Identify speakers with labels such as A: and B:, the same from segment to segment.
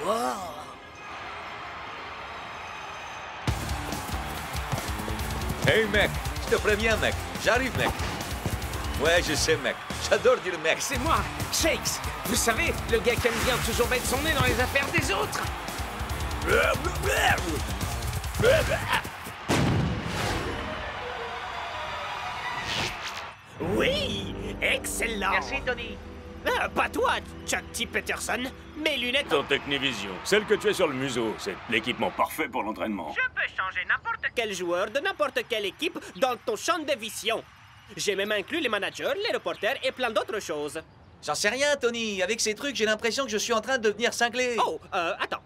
A: Wow.
B: Hey mec, je te préviens mec, j'arrive mec. Ouais, je sais mec, j'adore dire mec.
C: C'est moi, Shakes. Vous savez, le gars qui aime bien toujours mettre son nez dans les affaires des autres.
A: Oui, excellent.
D: Merci, Tony.
A: Pas toi, Chuck T. Peterson. Mes lunettes...
E: Ton Technivision, celle que tu as sur le museau, c'est l'équipement parfait pour l'entraînement.
D: Je peux changer n'importe
A: Quel joueur de n'importe quelle équipe dans ton champ de vision. J'ai même inclus les managers, les reporters et plein d'autres choses.
B: J'en sais rien Tony, avec ces trucs j'ai l'impression que je suis en train de devenir cinglé.
A: Oh, attends.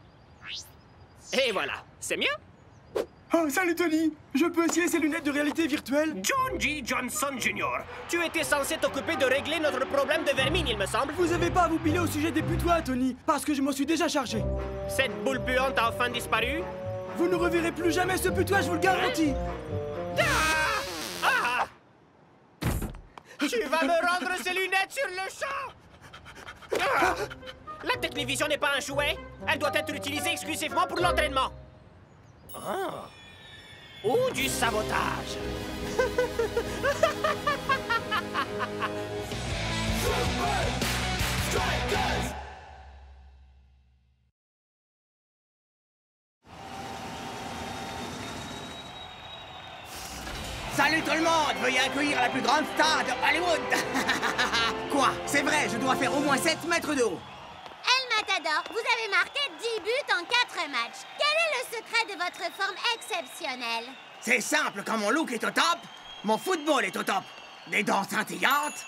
A: Et voilà, c'est mieux?
F: Oh, salut Tony! Je peux essayer ces lunettes de réalité virtuelle?
A: John G. Johnson Jr., tu étais censé t'occuper de régler notre problème de vermine, il me semble.
F: Vous avez pas à vous piler au sujet des putois, Tony, parce que je m'en suis déjà chargé.
A: Cette boule puante a enfin disparu?
F: Vous ne reverrez plus jamais ce putois, je vous le garantis!
A: Ah! Tu vas me rendre ces lunettes sur le champ! Ah! La Technivision n'est pas un jouet. Elle doit être utilisée exclusivement pour l'entraînement. Ah. Ou du sabotage.
G: Salut tout le monde! Veuillez accueillir la plus grande star de Hollywood! Quoi? C'est vrai, je dois faire au moins 7 mètres de haut.
H: El Matador, vous avez marqué 10 buts en 4 matchs. Quel est le secret de votre forme exceptionnelle?
G: C'est simple, quand mon look est au top, mon football est au top. Des dents scintillantes,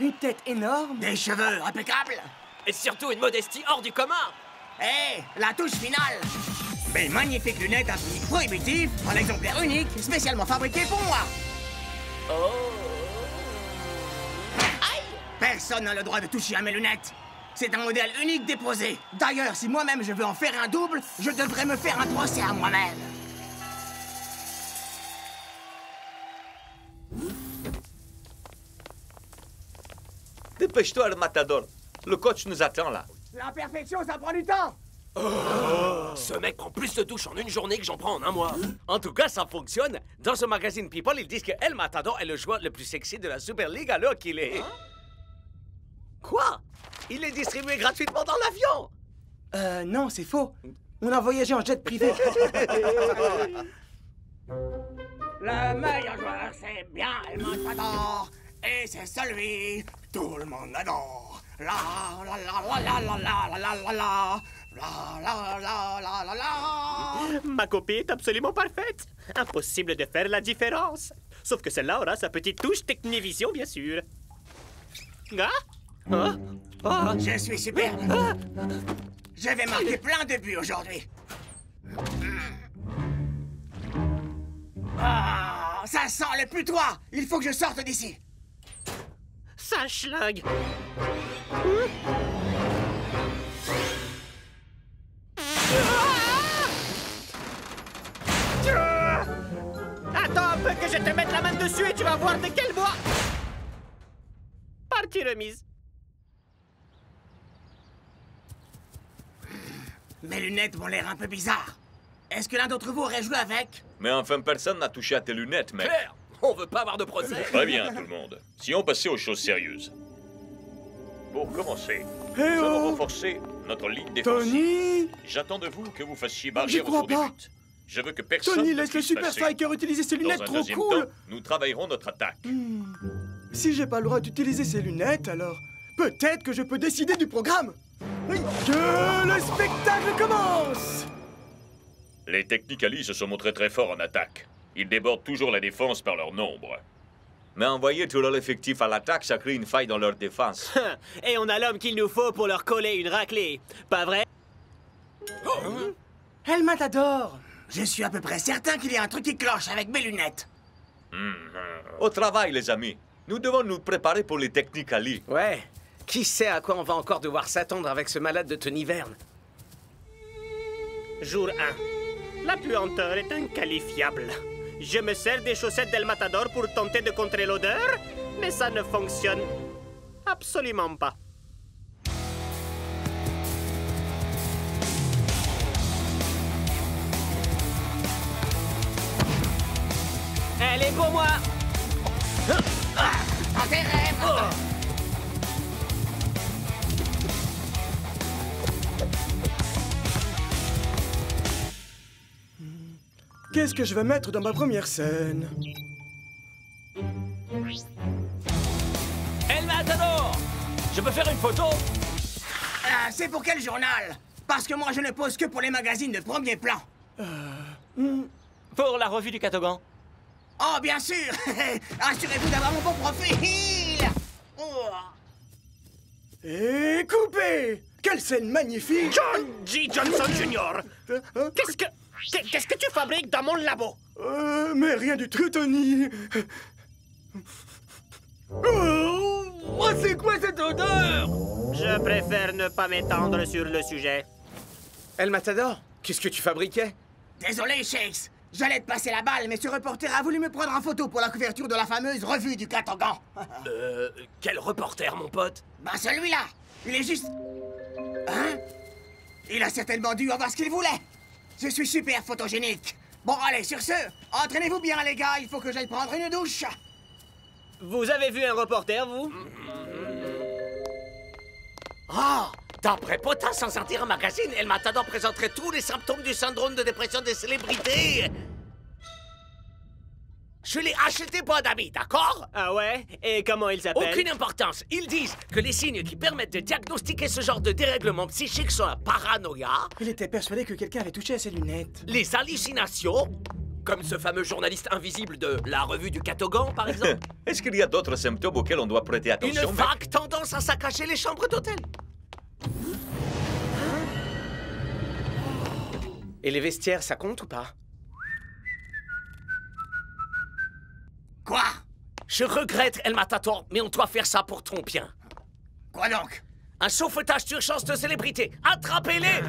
F: Une tête énorme?
G: des cheveux impeccables.
A: Et surtout une modestie hors du commun.
G: Et la touche finale. Mes magnifiques lunettes à prix prohibitif, en exemplaire unique, spécialement fabriqué pour moi. Aïe! Personne n'a le droit de toucher à mes lunettes. C'est un modèle unique déposé. D'ailleurs, si moi-même je veux en faire un double, je devrais me faire un procès à moi-même.
B: Dépêche-toi le matador, le coach nous attend là.
G: La perfection, ça prend du temps.
C: Ce mec prend plus de douches en une journée que j'en prends en un mois. En tout cas, ça fonctionne. Dans ce magazine People, ils disent que El Matador est le joueur le plus sexy de la Super League alors qu'il est... Quoi? Il est distribué gratuitement dans l'avion.
F: Non, c'est faux. On a voyagé en jet privé.
G: Le meilleur joueur, c'est bien El Matador. Et c'est celui tout le monde adore. La la la la la la la la la la. La la la la la la.
A: Ma copie est absolument parfaite. Impossible de faire la différence. Sauf que celle-là aura sa petite touche Technivision, bien sûr. Ah? Ah? Ah?
G: Je suis superbe. Je vais marquer plein de buts aujourd'hui. Ah, ça sent le putois. Il faut que je sorte d'ici.
A: Ça schlingue. Attends un peu que je te mette la main dessus et tu vas voir de quel bois. Partie remise.
G: Mes lunettes m'ont l'air un peu bizarres. Est-ce que l'un d'entre vous aurait joué avec?
B: Mais enfin personne n'a touché à tes lunettes mec.
C: Claire, on veut pas avoir de procès.
E: Très bien, tout le monde. Si on passait aux choses sérieuses. Pour commencer,
F: Eh
E: nous allons
F: oh!
E: renforcer notre ligne défensive.
F: Tony!
E: J'attends de vous que vous fassiez
F: J'y
E: barrière
F: crois
E: autour des
F: pas.
E: buts. Je veux que personne
F: Tony,
E: ne
F: laisse le
E: puisse
F: Super
E: passer.
F: Striker utiliser ses lunettes
E: Dans un
F: trop
E: deuxième
F: cool!
E: temps, nous travaillerons notre attaque.
F: Si j'ai pas le droit d'utiliser ces lunettes, alors peut-être que je peux décider du programme! Oui. Que le spectacle commence!
E: Les Technicali se sont montrés très forts en attaque. Ils débordent toujours la défense par leur nombre.
B: Mais envoyer tout leur effectif à l'attaque, ça crée une faille dans leur défense.
A: Et on a l'homme qu'il nous faut pour leur coller une raclée. Pas vrai?
F: El Matador!
G: Je suis à peu près certain qu'il y a un truc qui cloche avec mes lunettes.
B: Au travail les amis, nous devons nous préparer pour les Technicali.
C: Ouais. Qui sait à quoi on va encore devoir s'attendre avec ce malade de Tony Verne?
A: Jour 1. La puanteur est inqualifiable. Je me sers des chaussettes d'El Matador pour tenter de contrer l'odeur, mais ça ne fonctionne absolument pas. Elle est pour moi.
G: Intérêt,
F: Qu'est-ce que je vais mettre dans ma première scène?
C: El Matador! Je peux faire une photo?
G: C'est pour quel journal? Parce que moi, je ne pose que pour les magazines de premier plan.
A: Pour la revue du Catogan.
G: Oh, bien sûr. Assurez-vous d'avoir mon bon profil. Oh.
F: Et coupé! Quelle scène magnifique!
A: John G. Johnson Jr. Qu'est-ce que tu fabriques dans mon labo?
F: Mais rien du tout, Tony!
C: Oh, c'est quoi cette odeur?
A: Je préfère ne pas m'étendre sur le sujet.
C: El Matador, qu'est-ce que tu fabriquais?
G: Désolé, Shakes. J'allais te passer la balle, mais ce reporter a voulu me prendre en photo pour la couverture de la fameuse revue du Catogan.
C: Quel reporter, mon pote?
G: Ben celui-là, il est juste... Hein? Il a certainement dû avoir ce qu'il voulait. Je suis super photogénique. Bon, allez, sur ce, entraînez-vous bien, les gars, il faut que j'aille prendre une douche.
A: Vous avez vu un reporter, vous?
C: Oh! D'après Potin, sans sortir un magazine, El Matador présenterait tous les symptômes du syndrome de dépression des célébrités. Je l'ai acheté pour un ami, d'accord?
A: Ah ouais? Et comment il s'appelle?
C: Aucune importance. Ils disent que les signes qui permettent de diagnostiquer ce genre de dérèglement psychique sont la paranoïa,
F: Il était persuadé que quelqu'un avait touché à ses lunettes.
C: les hallucinations, comme ce fameux journaliste invisible de la revue du Catogan, par exemple,
B: Est-ce qu'il y a d'autres symptômes auxquels on doit prêter
C: une
B: attention, mec?
C: vague tendance à saccager les chambres d'hôtel. Et les vestiaires, ça compte ou pas?
G: Quoi?
C: Je regrette, El Matador, mais on doit faire ça pour ton bien.
G: Quoi donc?
C: Un sauvetage d'urgence de célébrité. Attrapez-les!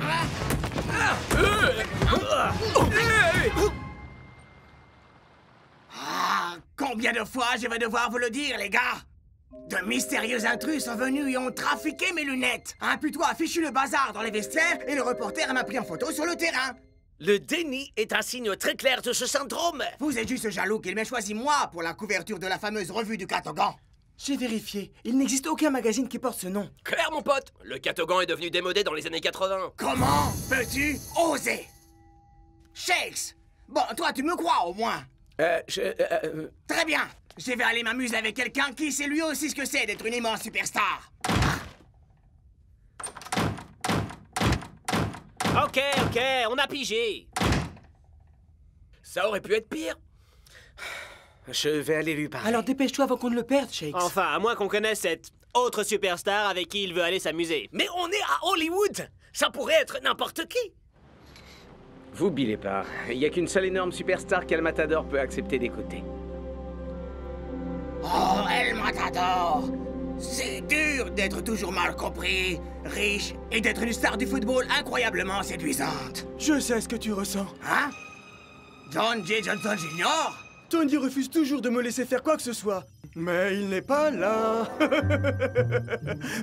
G: Ah, combien de fois je vais devoir vous le dire, les gars? De mystérieux intrus sont venus et ont trafiqué mes lunettes. Un putois a fichu le bazar dans les vestiaires et le reporter m'a pris en photo sur le terrain.
C: Le déni est un signe très clair de ce syndrome.
G: Vous êtes juste jaloux qu'il m'ait choisi moi pour la couverture de la fameuse revue du Catogan.
F: J'ai vérifié. Il n'existe aucun magazine qui porte ce nom.
C: Claire, mon pote, le Catogan est devenu démodé dans les années 80.
G: Comment peux-tu oser? Shakes! Bon, toi, tu me crois au moins. Très bien. Je vais aller m'amuser avec quelqu'un qui sait lui aussi ce que c'est d'être une immense superstar.
A: Ok, on a pigé.
C: Ça aurait pu être pire. Je vais aller lui parler.
F: Alors dépêche-toi avant qu'on ne le perde, Shakes.
A: Enfin, à moins qu'on connaisse cette autre superstar avec qui il veut aller s'amuser.
C: Mais on est à Hollywood. Ça pourrait être n'importe qui.
D: Vous bilez pas. Il n'y a qu'une seule énorme superstar qu'El Matador peut accepter d'écouter.
G: Oh, El Matador! C'est dur d'être toujours mal compris, riche et d'être une star du football incroyablement séduisante.
F: Je sais ce que tu ressens.
G: Hein? John J. Johnson Jr.?
F: Tony refuse toujours de me laisser faire quoi que ce soit. Mais il n'est pas là.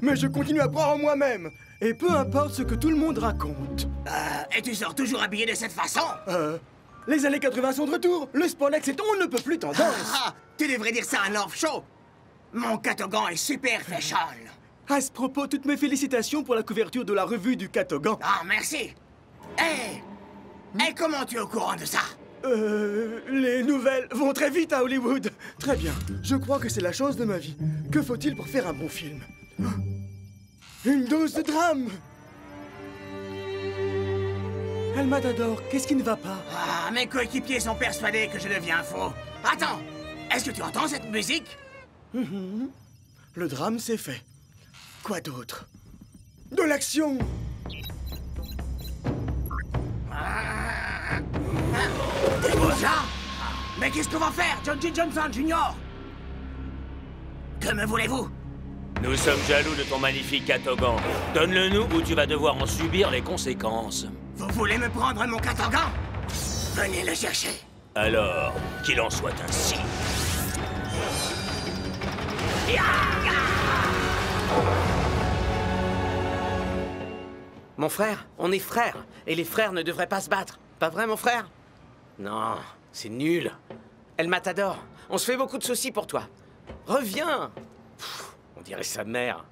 F: Mais je continue à croire en moi-même. Et peu importe ce que tout le monde raconte.
G: Et tu sors toujours habillé de cette façon?
F: Les années 80 sont de retour. Le spandex est on ne peut plus tendance.
G: Ah, tu devrais dire ça à North Show. Mon Catogan est super fashion.
F: À ce propos, toutes mes félicitations pour la couverture de la revue du Catogan.
G: Ah, merci. Et comment tu es au courant de ça?
F: Les nouvelles vont très vite à Hollywood. Très bien. Je crois que c'est la chance de ma vie. Que faut-il pour faire un bon film? Une dose de drame. El Matador, qu'est-ce qui ne va pas?
G: Ah, mes coéquipiers sont persuadés que je deviens faux. Attends, est-ce que tu entends cette musique?
F: Le drame, c'est fait. Quoi d'autre? De l'action!
G: Déjà? Mais qu'est-ce qu'on va faire, John J. Johnson Jr.? Que me voulez-vous?
I: Nous sommes jaloux de ton magnifique Catogan. Donne-le-nous ou tu vas devoir en subir les conséquences.
G: Vous voulez me prendre mon Catogan? Venez le chercher.
I: Alors, qu'il en soit ainsi.
C: Mon frère, on est frères. Et les frères ne devraient pas se battre. Pas vrai, mon frère? Non, c'est nul.
D: El Matador, on se fait beaucoup de soucis pour toi. Reviens. On dirait sa mère.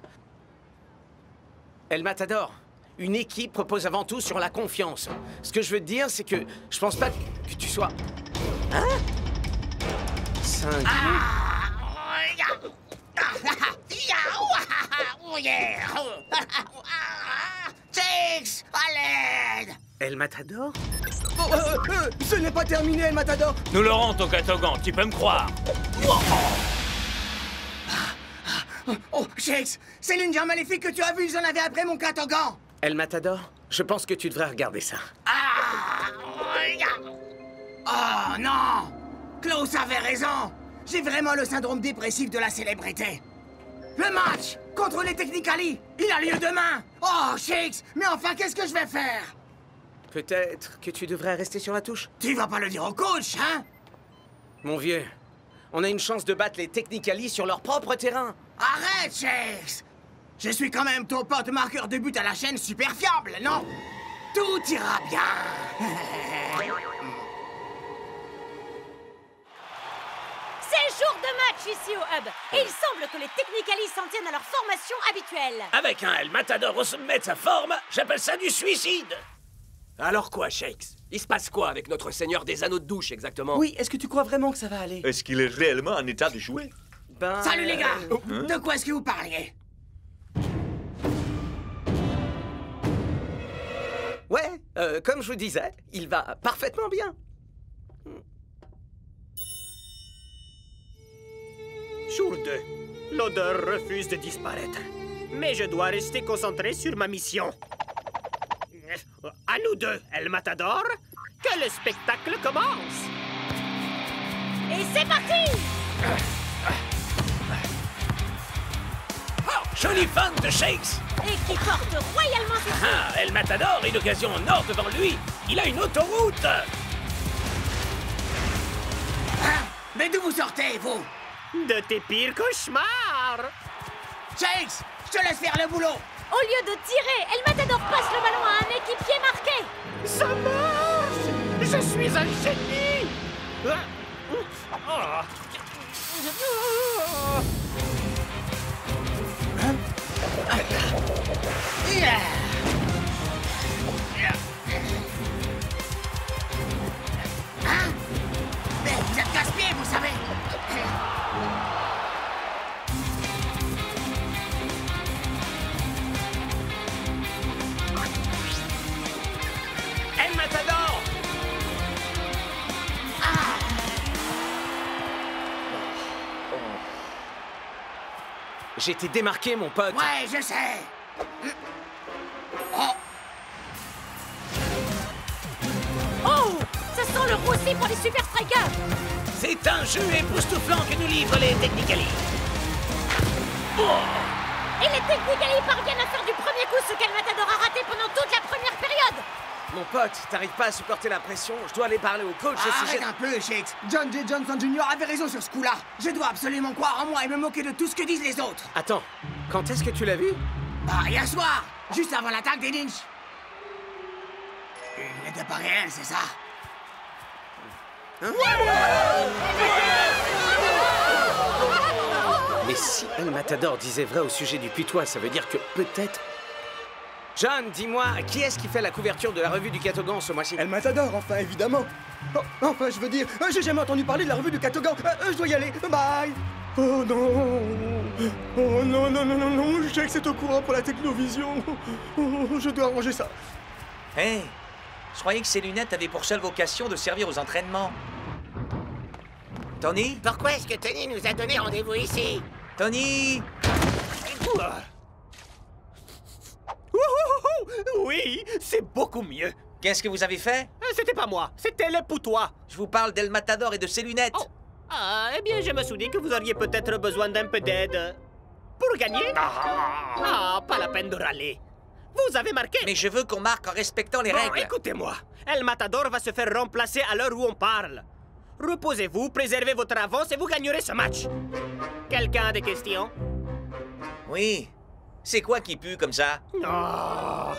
D: El Matador, une équipe repose avant tout sur la confiance. Ce que je veux te dire, c'est que je pense pas que tu sois... Hein? 5...
G: Six, à l'aide!
D: El Matador?
F: Ce n'est pas terminé, El Matador.
I: Nous l'aurons, ton Katogan, tu peux me croire.
G: Oh, Shakes, c'est l'Indien maléfique que tu as vu, ils en avaient après mon Katogan.
D: El Matador, je pense que tu devrais regarder ça.
G: Oh non! Klaus avait raison! J'ai vraiment le syndrome dépressif de la célébrité. Le match contre les Technicali, il a lieu demain! Oh, Shakes, mais enfin, qu'est-ce que je vais faire?
D: Peut-être que tu devrais rester sur la touche.
G: Tu vas pas le dire au coach, hein?
D: Mon vieux, on a une chance de battre les Technicali sur leur propre terrain.
G: Arrête, Shakes! Je suis quand même ton pote marqueur de but à la chaîne super fiable, non? Tout ira bien!
J: C'est jour de match ici au Hub, et il semble que les Technicali s'en tiennent à leur formation habituelle.
C: Avec un El Matador au sommet de sa forme, j'appelle ça du suicide. Alors quoi, Shakes? Il se passe quoi avec notre seigneur des anneaux de douche, exactement?
F: Oui, est-ce que tu crois vraiment que ça va aller?
B: Est-ce qu'il est réellement en état de jouer?
D: Ben...
G: Salut les gars! De quoi est-ce que vous parliez?
D: Ouais, comme je vous disais, il va parfaitement bien.
A: Jour 2. L'odeur refuse de disparaître. Mais je dois rester concentré sur ma mission. À nous deux, El Matador, que le spectacle commence!
J: Et c'est parti!
C: Oh, joli fan de Shakes!
J: Et qui porte royalement ses fruits.
C: Ah, El Matador a une occasion en or devant lui! Il a une autoroute!
G: Mais d'où vous sortez, vous?
A: De tes pires cauchemars!
G: Shakes, je te laisse faire le boulot!
J: Au lieu de tirer, El Matador passe le ballon à un équipier marqué.
A: Ça marche! Je suis un génie!
G: Hein? Mais vous êtes casse-pied, vous savez!
D: El Matador! J'ai été démarqué, mon pote.
G: Ouais, je sais!
J: Oh! Ça sent le roussi pour les Super Strikers.
C: C'est un jeu époustouflant que nous livrent les Technicali.
J: Et les Technicali parviennent à faire du premier coup ce qu'El Matador a raté pendant toute la première période.
D: Mon pote, t'arrives pas à supporter la pression. Je dois aller parler au coach.
G: Arrête un peu, Shakes! John J. Johnson Jr. avait raison sur ce coup-là. Je dois absolument croire en moi et me moquer de tout ce que disent les autres.
D: Attends, quand est-ce que tu l'as vu?
G: Bah, hier soir, juste avant l'attaque des Lynch. Il n'était pas réel, c'est ça?
D: Mais si El Matador disait vrai au sujet du putois, ça veut dire que peut-être... John, dis-moi, qui est-ce qui fait la couverture de la revue du Katogan ce mois-ci?
F: El Matador, enfin, évidemment. Oh, enfin, je veux dire, j'ai jamais entendu parler de la revue du Katogan. Je dois y aller. Bye. Oh non. Oh non, non, non, non, non. Je sais que c'est au courant pour la technovision. Oh, je dois arranger ça.
B: Hey, je croyais que ces lunettes avaient pour seule vocation de servir aux entraînements. Tony?
G: Pourquoi est-ce que Tony nous a donné rendez-vous ici?
B: Tony!
A: Oui, c'est beaucoup mieux.
B: Qu'est-ce que vous avez fait?
A: C'était pas moi, c'était les poutois.
B: Je vous parle d'El Matador et de ses lunettes.
A: Oh. Ah, eh bien, je me suis dit que vous auriez peut-être besoin d'un peu d'aide. Pour gagner? Ah, pas la peine de râler. Vous avez marqué.
B: Mais je veux qu'on marque en respectant les
A: Bon,
B: règles.
A: écoutez-moi. El Matador va se faire remplacer à l'heure où on parle. Reposez-vous, préservez votre avance et vous gagnerez ce match. Quelqu'un a des questions?
B: Oui. C'est quoi qui pue comme ça?
A: Oh.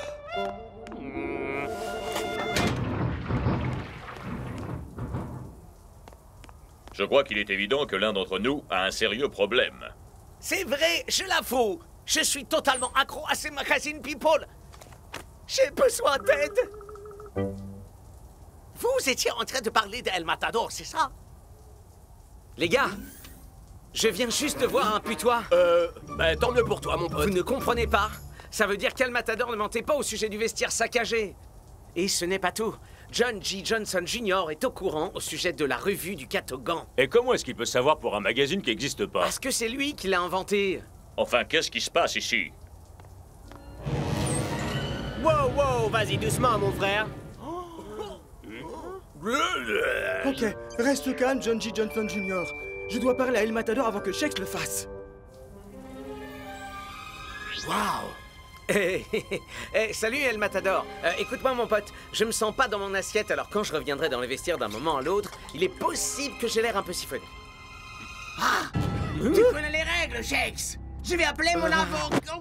E: Je crois qu'il est évident que l'un d'entre nous a un sérieux problème.
D: C'est vrai, je l'avoue. Je suis totalement accro à ces magazines People. J'ai besoin d'aide. Vous étiez en train de parler d'El Matador, c'est ça? Les gars, je viens juste de voir un putois.
C: Ben tant mieux pour toi, mon pote.
D: Vous ne comprenez pas? Ça veut dire qu'El Matador ne mentait pas au sujet du vestiaire saccagé. Et ce n'est pas tout. John G. Johnson Jr. est au courant au sujet de la revue du Catogan.
I: Et comment est-ce qu'il peut savoir pour un magazine qui n'existe pas?
D: Parce que c'est lui qui l'a inventé.
E: Enfin, qu'est-ce qui se passe ici?
A: Wow, wow, vas-y doucement, mon frère.
F: Ok, reste calme, John G. Johnson Jr. Je dois parler à El Matador avant que Shex le fasse.
D: Wow! Salut El Matador. Écoute-moi mon pote, je me sens pas dans mon assiette, alors quand je reviendrai dans les vestiaires d'un moment à l'autre, il est possible que j'ai l'air un peu siphonné.
G: Tu connais les règles, Shex. Je vais appeler mon avocat.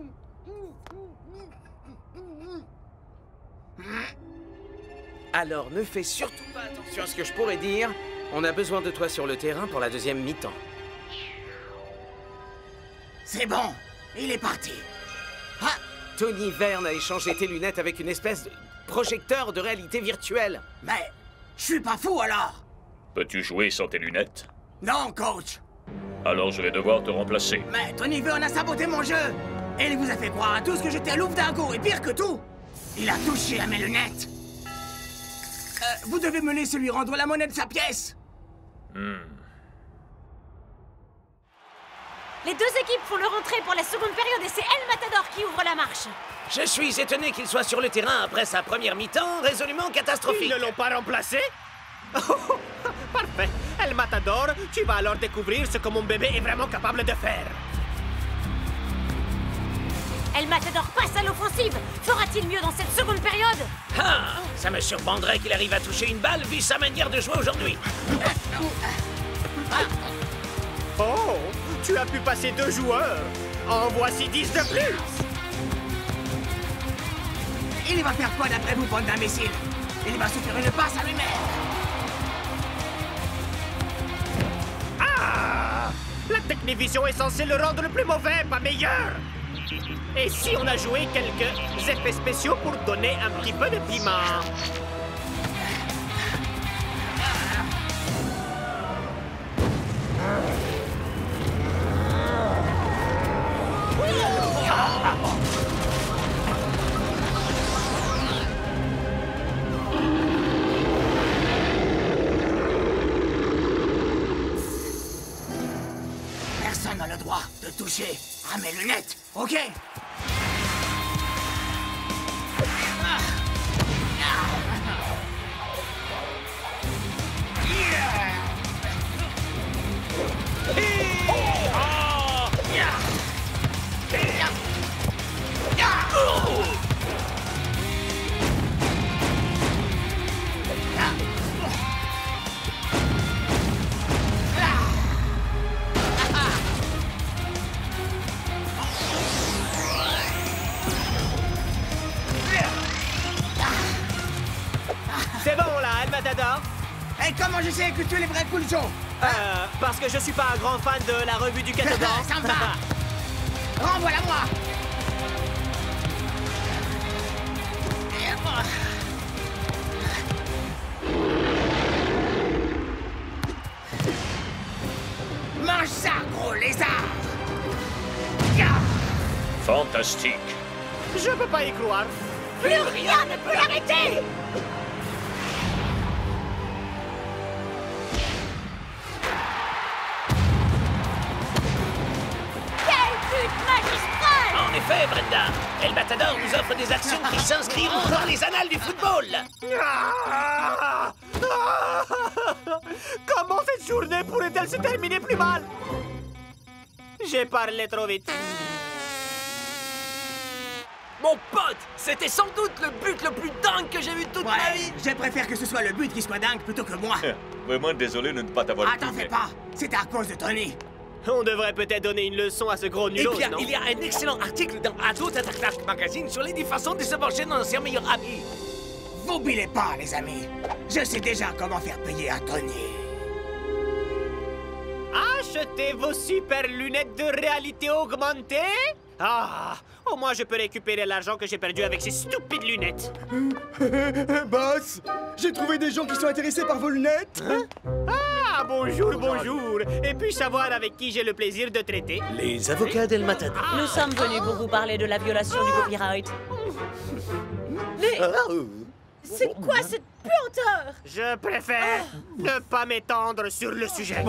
D: Alors ne fais surtout pas attention à ce que je pourrais dire. On a besoin de toi sur le terrain pour la deuxième mi-temps.
G: C'est bon, il est parti.
D: Tony Verne a échangé tes lunettes avec une espèce de projecteur de réalité virtuelle.
G: Mais je suis pas fou alors.
E: Peux-tu jouer sans tes lunettes?
G: Non, coach.
E: Alors je vais devoir te remplacer.
G: Mais Tony Verne a saboté mon jeu. Et il vous a fait croire à tous que j'étais un loup dingo. Et pire que tout, il a touché à mes lunettes. Vous devez me laisser lui rendre la monnaie de sa pièce.
J: Les deux équipes font leur entrée pour la seconde période et c'est El Matador qui ouvre la marche.
D: Je suis étonné qu'il soit sur le terrain après sa première mi-temps résolument catastrophique.
A: Ils ne l'ont pas remplacé? Oh, parfait. El Matador, tu vas alors découvrir ce que mon bébé est vraiment capable de faire.
J: El Matador passe à l'offensive. Fera-t-il mieux dans cette seconde période?
D: Ça me surprendrait qu'il arrive à toucher une balle vu sa manière de jouer aujourd'hui.
A: Oh, tu as pu passer 2 joueurs. En voici 10 de plus.
G: Il va faire quoi d'après vous, bande d'imbéciles? Il va se faire une passe à lui-même.
A: La technivision est censée le rendre plus mauvais, pas meilleur. Et si on a joué quelques effets spéciaux pour donner un petit peu de piment?
G: Personne n'a le droit de toucher à mes lunettes, ok?
A: C'est bon là, El Matador?
G: Et comment je sais que tu es les vrais coups de Joe?
A: Parce que je suis pas un grand fan de la revue du Catogan.
G: Ça me va. Renvoie-la-moi. Mange ça, gros lézard.
E: Fantastique.
A: Je peux pas y croire.
J: Plus rien ne peut l'arrêter.
D: En effet, Brenda, El Matador nous offre des actions qui s'inscriront dans les annales du football.
A: Comment cette journée pourrait-elle se terminer plus mal? J'ai parlé trop vite.
C: Mon pote, c'était sans doute le but le plus dingue que j'ai vu de toute ma vie.
G: Je préfère que ce soit le but qui soit dingue plutôt que moi.
E: Vraiment désolé de ne pas t'avoir
G: Attends, fais pas. C'était à cause de Tony.
A: On devrait peut-être donner une leçon à ce gros nulos,
C: Eh bien,
A: non?
C: il y a un excellent article dans Adult Attack Magazine sur les 10 façons de se venger d'un ancien meilleur ami.
G: Vous bilez pas, les amis. Je sais déjà comment faire payer à Tony.
A: acheté vos super lunettes de réalité augmentée? Ah, au moins je peux récupérer l'argent que j'ai perdu avec ces stupides lunettes.
F: Boss, j'ai trouvé des gens qui sont intéressés par vos lunettes.
A: Ah, bonjour, bonjour. Et puis-je savoir avec qui j'ai le plaisir de traiter?
C: Les avocats d'El Matador.
J: Nous sommes venus pour vous parler de la violation du copyright. Mais c'est quoi cette puanteur?
A: Je préfère ne pas m'étendre sur le sujet.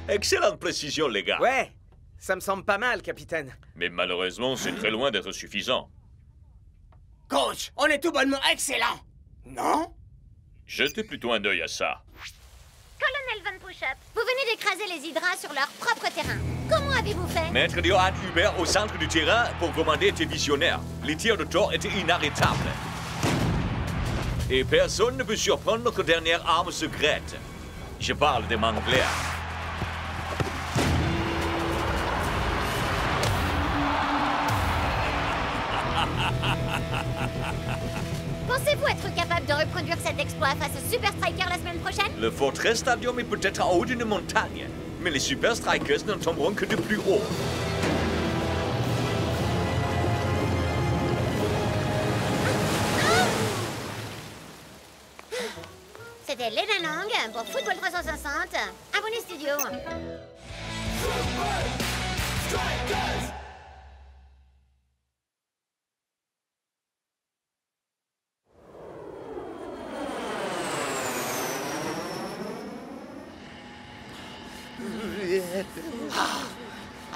B: Excellente précision, les gars.
D: Ouais, ça me semble pas mal, capitaine.
E: Mais malheureusement, c'est très loin d'être suffisant.
G: Coach, on est tout bonnement excellent. Non?
E: Jetez plutôt un œil à ça.
H: Colonel Von Pushup, vous venez d'écraser les hydras sur leur propre terrain. Comment avez-vous fait?
B: Mettre Johan Hubert au centre du terrain pour commander était visionnaire. Les tirs de Thor étaient inarrêtables. Et personne ne peut surprendre notre dernière arme secrète. Je parle des Mangler.
H: Pensez-vous être capable de reproduire cet exploit face aux Super Strikers la semaine prochaine?
B: Le Fortress Stadium est peut-être en haut d'une montagne, mais les Super Strikers ne tomberont que de plus haut.
H: C'était Lena Lang pour Football 360. Abonnez studio.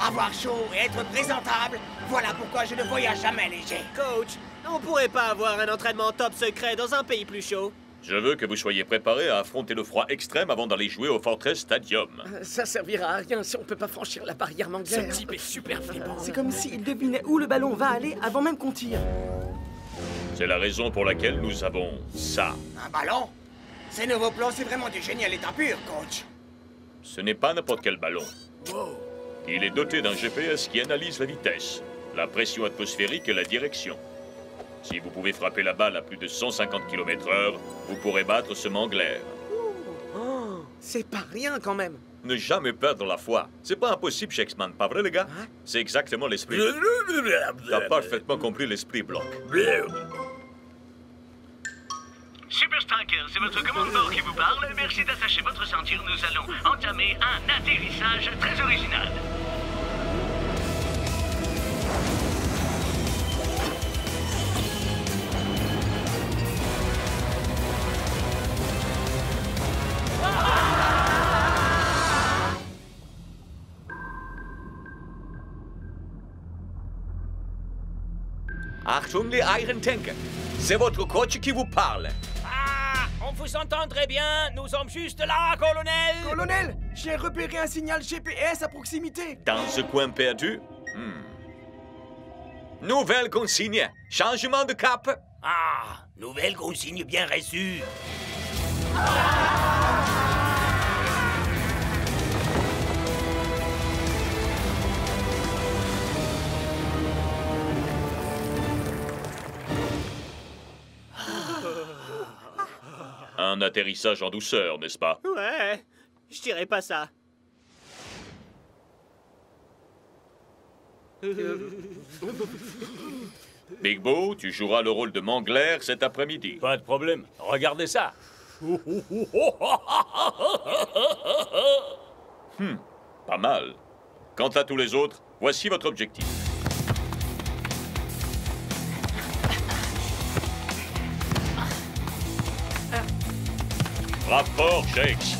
G: Avoir chaud et être présentable, voilà pourquoi je ne voyage jamais léger.
A: Coach, on pourrait pas avoir un entraînement top secret dans un pays plus chaud?
E: Je veux que vous soyez préparés à affronter le froid extrême avant d'aller jouer au Fortress Stadium.
D: Ça servira à rien si on peut pas franchir la barrière Mangler.
C: Ce type est super flippant.
F: C'est comme s'il devinait où le ballon va aller avant même qu'on tire.
E: C'est la raison pour laquelle nous avons ça.
G: Un ballon? Ces nouveaux plans, c'est vraiment du génie à l'état pur, coach.
E: Ce n'est pas n'importe quel ballon. Il est doté d'un GPS qui analyse la vitesse, la pression atmosphérique et la direction. Si vous pouvez frapper la balle à plus de 150 km/h, vous pourrez battre ce Mangler.
D: Oh, c'est pas rien quand même.
B: Ne jamais perdre la foi. C'est pas impossible, Shakesman, pas vrai, les gars? C'est exactement l'esprit. T'as parfaitement compris l'esprit, Block.
K: Super Striker, c'est votre commandant qui vous parle. Merci d'attacher votre ceinture. Nous allons entamer un atterrissage très original.
B: Achtung, les Iron Tanker. C'est votre coach qui vous parle.
C: Ah, on vous entend très bien. Nous sommes juste là, colonel.
F: Colonel, j'ai repéré un signal GPS à proximité.
B: Dans ce coin perdu? Nouvelle consigne. Changement de cap.
I: Ah, nouvelle consigne bien reçue.
E: Un atterrissage en douceur, n'est-ce pas?
A: Ouais, je dirais pas ça.
E: Big Bo, tu joueras le rôle de Mangler cet après-midi.
I: Pas de problème. Regardez ça.
E: Pas mal. Quant à tous les autres, voici votre objectif. Frappe fort, Shakes.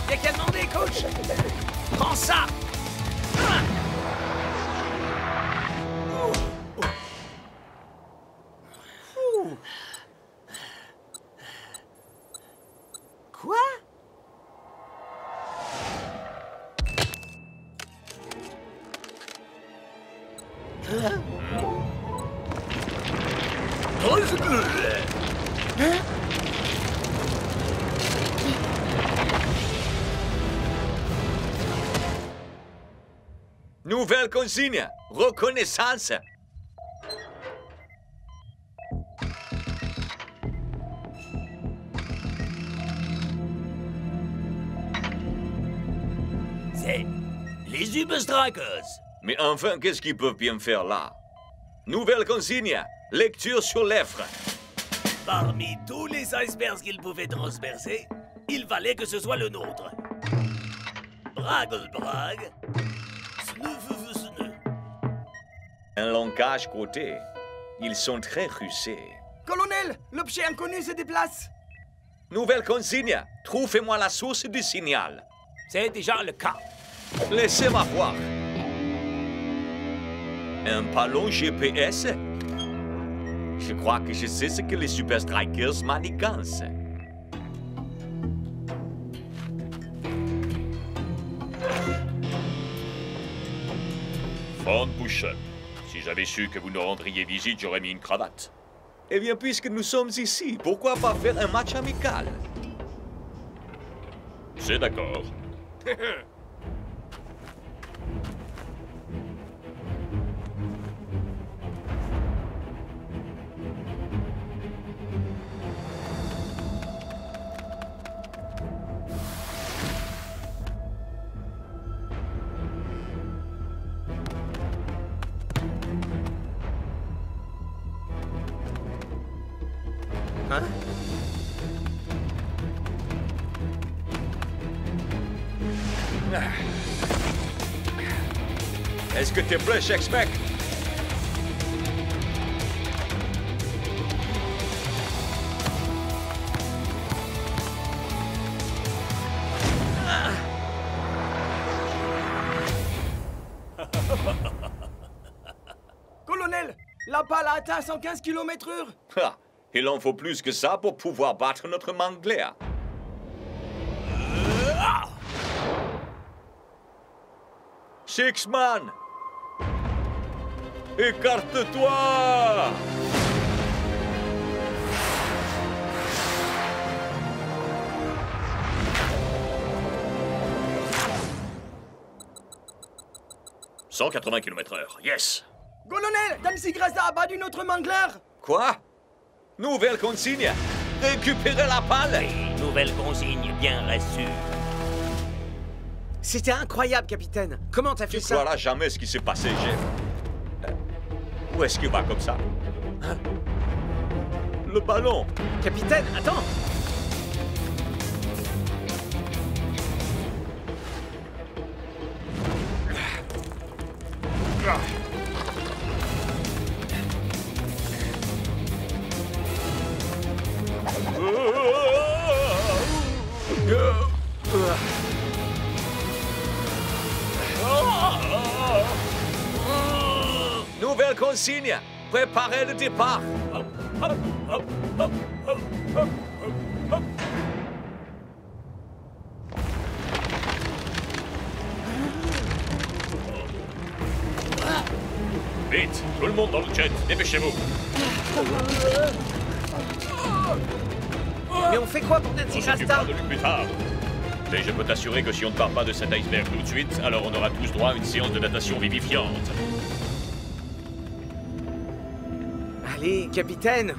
C: Y'a qu'à demander, coach. Prends ça.
F: Quoi?
B: Nouvelle consigne. Reconnaissance.
I: C'est les Super Strikers.
B: Mais enfin, qu'est-ce qu'ils peuvent bien faire là? Nouvelle consigne. Lecture sur l'effre.
I: Parmi tous les icebergs qu'ils pouvaient transpercer, il fallait que ce soit le nôtre. Braggle-brag.
B: Un langage côté. Ils sont très rusés.
F: Colonel, l'objet inconnu se déplace.
B: Nouvelle consigne. Trouvez-moi la source du signal.
I: C'est déjà le cas.
B: Laissez-moi voir. Un ballon GPS? Je crois que je sais ce que les Super Strikers manigancent.
E: Von Buschen, si j'avais su que vous nous rendriez visite, j'aurais mis une cravate.
B: Eh bien, puisque nous sommes ici, pourquoi pas faire un match amical?
E: C'est d'accord.
D: Hein?
B: Est-ce que t'es prêt, Shexpack?
F: Colonel, la balle a atteint 115 km/h.
B: Ah, il en faut plus que ça pour pouvoir battre notre Mangler. Sixman! Écarte-toi! «
E: 180 km/h, yes!
F: Colonel, Danzigraza a abattu notre Mangler.
B: Quoi? Nouvelle consigne! Récupérez la balle!
I: Nouvelle consigne bien reçue.
D: C'était incroyable, capitaine. Comment t'as fait
B: Tu
D: ça?
B: croiras jamais ce qui s'est passé, Jeff. Où est-ce qu'il va comme ça? Hein? Le ballon!
D: Capitaine, attends!
B: Nouvelle consigne! Préparez le départ!
E: Vite, tout le monde dans le jet, dépêchez-vous!
D: Mais on fait quoi pour
E: On
D: Danzigraza?
E: s'occupera de lui plus tard. Mais je peux t'assurer que si on ne part pas de cet iceberg tout de suite, alors on aura tous droit à une séance de natation vivifiante.
D: Allez, capitaine!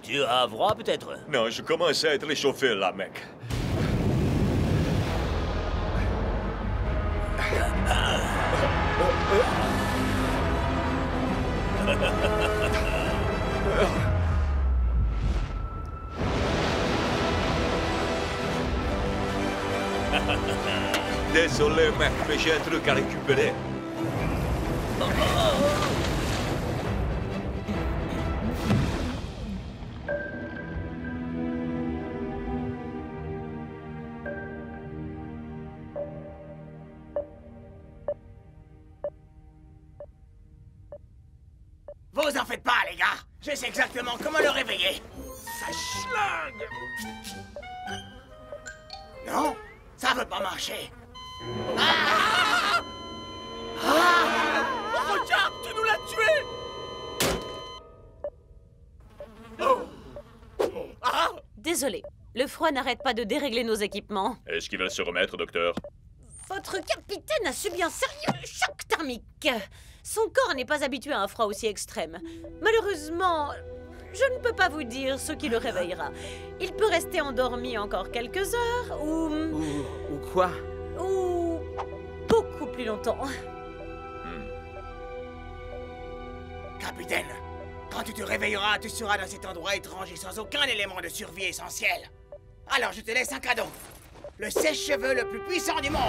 I: Tu as froid peut-être?
B: Non, je commence à être réchauffé là, mec. Désolé, mec, mais j'ai un truc à récupérer.
G: Vous en faites pas, les gars. Je sais exactement comment le réveiller.
C: Ça schlingue!
G: Non, ça veut pas marcher.
C: Regarde, tu nous l'as tué!
J: Désolé, le froid n'arrête pas de dérégler nos équipements.
E: Est-ce qu'il va se remettre, docteur?
J: Votre capitaine a subi un sérieux choc thermique. Son corps n'est pas habitué à un froid aussi extrême. Malheureusement, je ne peux pas vous dire ce qui le réveillera. Il peut rester endormi encore quelques heures
D: Ou quoi?
J: ou beaucoup plus longtemps.
G: Capitaine, quand tu te réveilleras, tu seras dans cet endroit étrange et sans aucun élément de survie essentiel. Alors je te laisse un cadeau. Le sèche-cheveux le plus puissant du monde.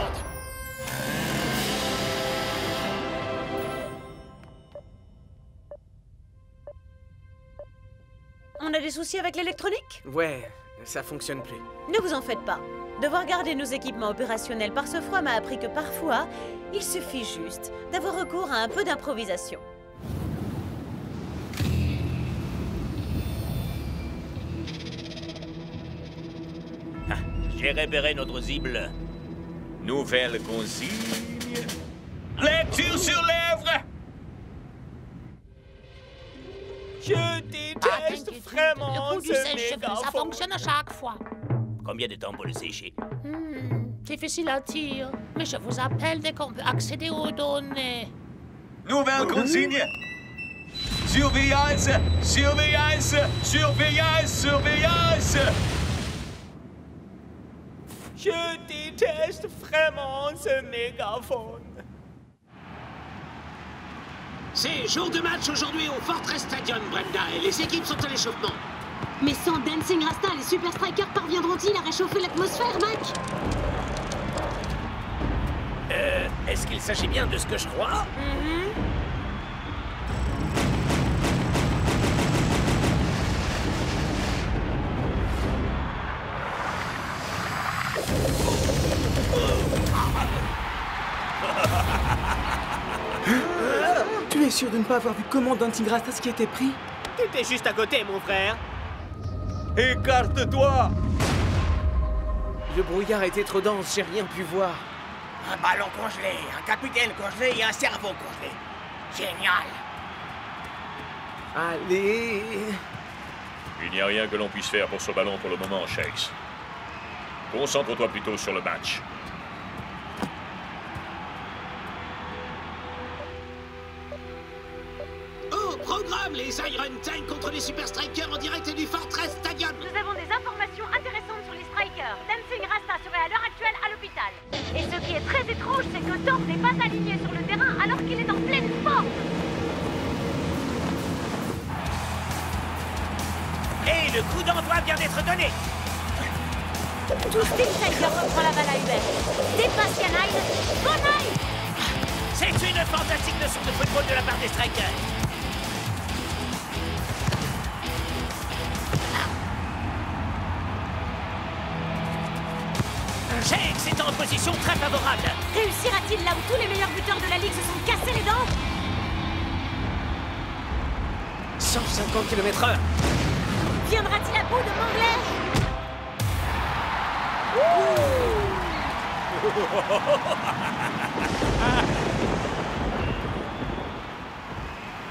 J: On a des soucis avec l'électronique?
D: Ouais, ça fonctionne plus.
J: Ne vous en faites pas. Devoir garder nos équipements opérationnels par ce froid m'a appris que parfois, il suffit juste d'avoir recours à un peu d'improvisation.
I: J'ai repéré notre cible.
B: Nouvelle consigne. Lecture sur lèvres.
A: Je déteste vraiment
L: Le coup du
A: ce
L: sèche-cheveux, ça
A: mégaphone.
L: fonctionne à chaque fois.
I: Combien de temps pour le sécher?
L: Difficile à dire, mais je vous appelle dès qu'on peut accéder aux données.
B: Nouvelle consigne. Surveillance, surveillance, surveillance, surveillance.
A: Je déteste vraiment ce mégaphone.
C: C'est jour de match aujourd'hui au Fortress Stadium, Brenda, et les équipes sont à l'échauffement.
M: Mais sans Dancing Rasta, les Super Strikers parviendront-ils à réchauffer l'atmosphère, Mac?
C: Est-ce qu'il s'agit bien de ce que je crois?
F: Tu es sûr de ne pas avoir vu comment Dancing Rasta qui était pris?
A: T'étais juste à côté, mon frère.
B: Écarte-toi.
D: Le brouillard était trop dense, j'ai rien pu voir.
G: Un ballon congelé, un capitaine congelé et un cerveau congelé. Génial.
D: Allez.
E: Il n'y a rien que l'on puisse faire pour ce ballon pour le moment, Shakes. Concentre-toi plutôt sur le match.
C: Au programme, les Iron Tank contre les Super Strikers en direct du Fortress Stadium.
M: Nous avons des informations intéressantes sur les Strikers. Dancing Rasta serait à l'heure actuelle à l'hôpital. Et ce qui est très étrange, c'est que Thor n'est pas aligné sur le terrain alors qu'il est en pleine forme.
I: Et le coup d'envoi vient d'être donné.
J: Tout Team Tiger reprend la balle à Hubert. Dépasse Yanaï. Bonaï.
I: C'est une fantastique leçon de football de la part des Strikers. Shakes est en position très favorable.
J: Réussira-t-il là où tous les meilleurs buteurs de la Ligue se sont cassés les dents?
D: 150 km/h.
J: Viendra-t-il à bout de Mangler?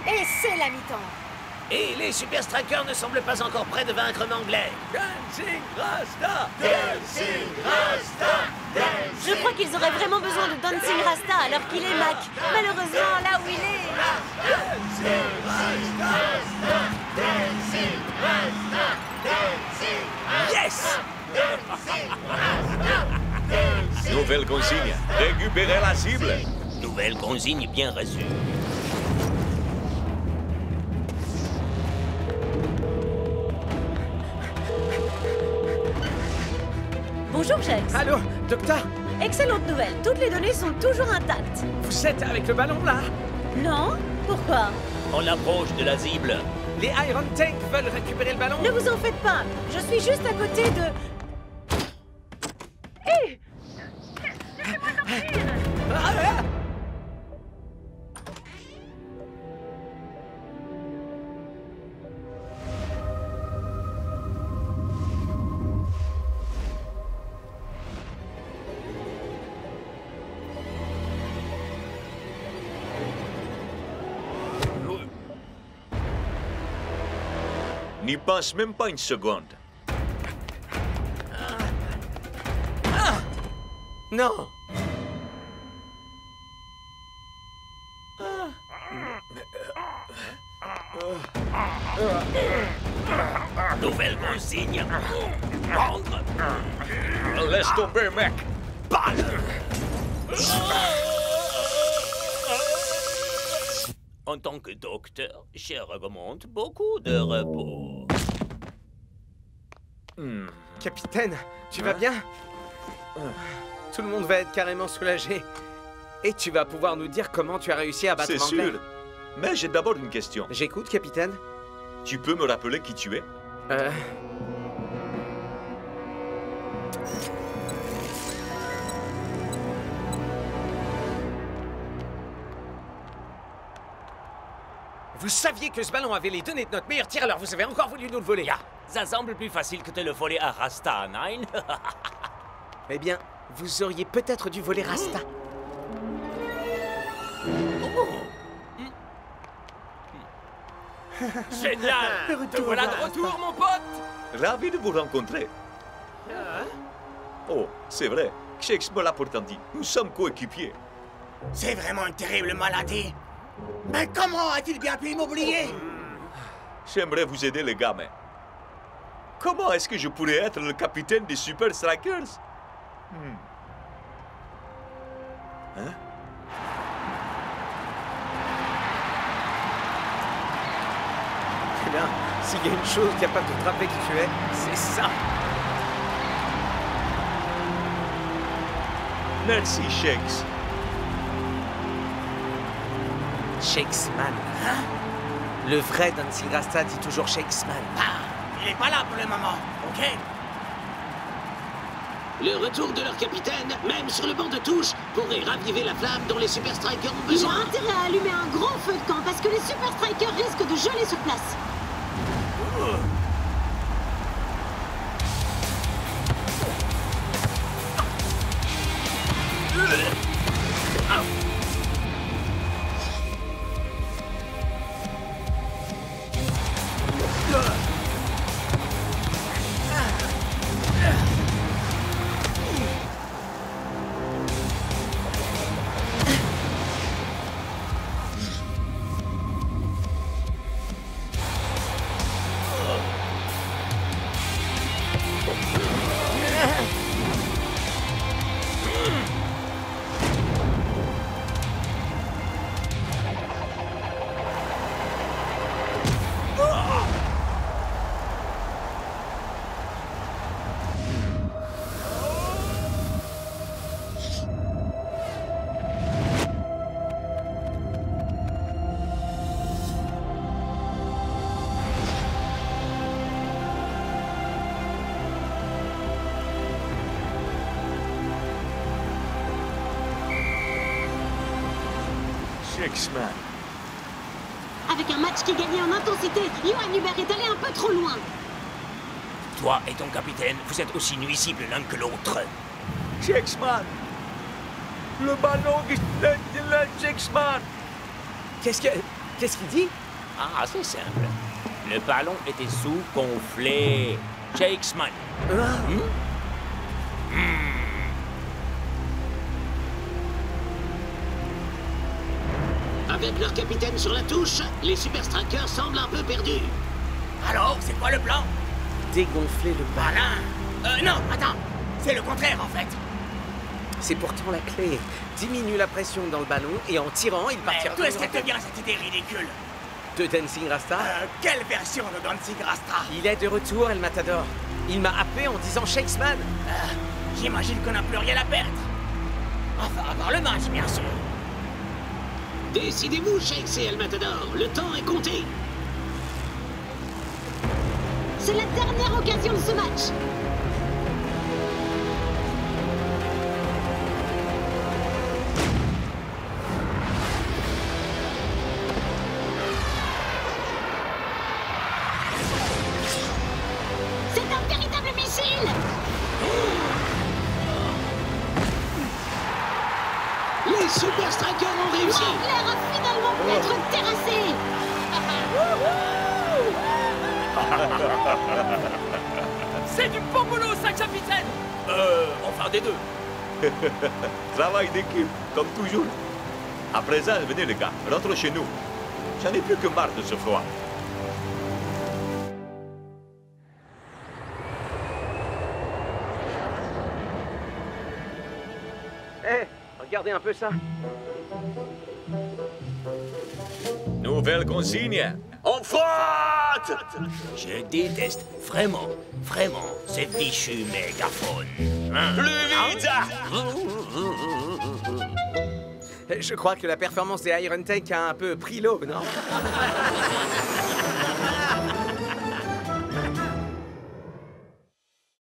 J: Et c'est la mi-temps.
C: Et les Super Strikers ne semblent pas encore prêts de vaincre Mangler.
B: Dancing Rasta.
C: Dancing Rasta.
J: Je crois qu'ils auraient vraiment besoin de Dancing Rasta alors qu'il est Mac. Malheureusement, là où il est...
C: Yes!
B: Nouvelle consigne. Récupérer la cible.
I: Nouvelle consigne bien reçue.
J: Bonjour, James.
D: Allô, docteur?
J: Excellente nouvelle. Toutes les données sont toujours intactes.
D: Vous êtes avec le ballon, là?
J: Non? Pourquoi?
I: On approche de la cible.
D: Les Iron Tank veulent récupérer le ballon.
J: Ne vous en faites pas. Je suis juste à côté de... Hé!
M: Laissez-moi sortir!
B: N'y pense même pas une seconde.
D: Non.
I: Nouvelle consigne. Prendre.
B: Laisse tomber, mec.
I: Balle. En tant que docteur, je recommande beaucoup de repos.
D: Capitaine, tu vas bien? Tout le monde va être carrément soulagé. Et tu vas pouvoir nous dire comment tu as réussi à battre
B: C'est
D: l'anglais.
B: sûr. Mais j'ai d'abord une question.
D: J'écoute, capitaine.
B: Tu peux me rappeler qui tu es?
D: Vous saviez que ce ballon avait les données de notre meilleur tir, alors vous avez encore voulu nous le voler.
I: Ça semble plus facile que de le voler à Rasta, Nine.
D: Eh bien, vous auriez peut-être dû voler Rasta.
C: Génial! Te voilà de retour, mon pote!
B: Ravi de vous rencontrer. Oh, c'est vrai. Shakes me l'a pourtant dit. Nous sommes coéquipiers.
G: C'est vraiment une terrible maladie. Mais comment a-t-il bien pu m'oublier?
B: J'aimerais vous aider, les gars, mais... Comment est-ce que je pourrais être le capitaine des Super Strikers? Hein?
D: Eh bien, s'il y a une chose capable de te rappeler qui tu es, c'est ça.
B: Merci, Shakes.
D: Shakesman. Le vrai Dancing Rasta dit toujours Shakesman.
G: Il est pas là pour le moment, ok?
N: Le retour de leur capitaine, même sur le banc de touche, pourrait raviver la flamme dont les Super Strikers ont
M: Ils ont
N: besoin.
M: intérêt à allumer un gros feu de camp parce que les Super Strikers risquent de geler sur place.
B: Shakesman.
M: Avec un match qui gagnait en intensité, Johan Hubert est allé un peu trop loin.
I: Toi et ton capitaine, vous êtes aussi nuisibles l'un que l'autre.
B: Shakesman. Le ballon qui de Shakesman.
D: Qu'est-ce qu'il dit?
I: Ah, c'est simple. Le ballon était sous-gonflé. Shakesman.
N: Avec leur capitaine sur la touche, les Super Strikers semblent un peu perdus.
G: Alors, c'est quoi le plan?
D: Dégonfler le ballon.
G: Malin. Non, attends. C'est le contraire, en fait.
D: C'est pourtant la clé. Diminue la pression dans le ballon et en tirant, il partira.
G: D'où est-ce qu'elle te vient, cette idée ridicule?
D: De Dancing Rasta?
G: Quelle version de Dancing Rasta?
D: Il est de retour, El Matador. Il m'a happé en disant Shakesman.
G: J'imagine qu'on n'a plus rien à perdre. Enfin, à part le match, bien sûr.
N: Décidez-vous, Shakes et El Matador, le temps est compté.
M: C'est la dernière occasion de ce match. C'est un véritable missile.
N: Les Super Strikers ont réussi.
M: L'air a finalement pu être terrassé.
O: C'est du bon boulot, ça, capitaine. Enfin des deux.
B: Travail d'équipe, comme toujours. À présent, venez les gars, rentre chez nous. J'en ai plus que marre de ce froid.
D: Hé, regardez un peu ça.
B: Nouvelle consigne.
I: On frotte! Je déteste vraiment ces fichus mégaphones. Hein?
B: Plus vite!
D: Je crois que la performance des Iron Tank a un peu pris l'eau, non?